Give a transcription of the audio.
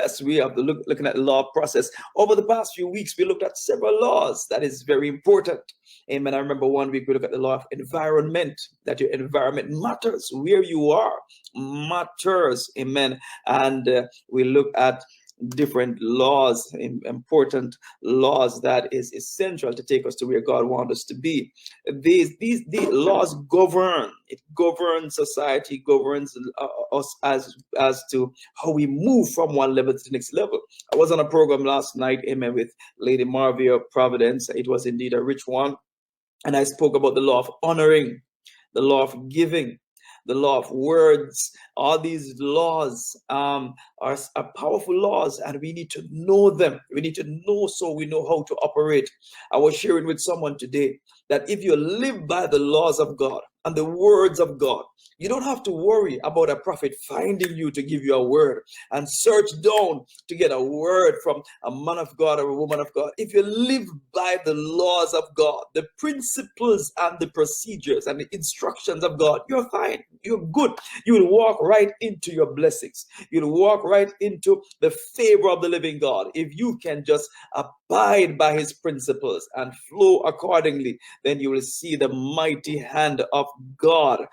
Yes, we have looking at the law process. Over the past few weeks, we looked at several laws. That is very important. Amen. I remember one week we looked at the law of environment, that your environment matters. Where you are matters. Amen. And we look at different laws, important laws that is essential to take us to where God wants us to be. These laws govern. It governs society, governs us as to how we move from one level to the next level. I was on a program last night, amen, with Lady Marvia of Providence. It was indeed a rich one. And I spoke about the law of honoring, the law of giving, the law of words. All these laws are powerful laws, and we need to know them. We need to know so we know how to operate. I was sharing with someone today that if you live by the laws of God and the words of God, you don't have to worry about a prophet finding you to give you a word and search down to get a word from a man of God or a woman of God. If you live by the laws of God, the principles and the procedures and the instructions of God, you're fine. You're good. You will walk right into your blessings. You'll walk right into the favor of the living God. If you can just abide by his principles and flow accordingly, then you will see the mighty hand of God.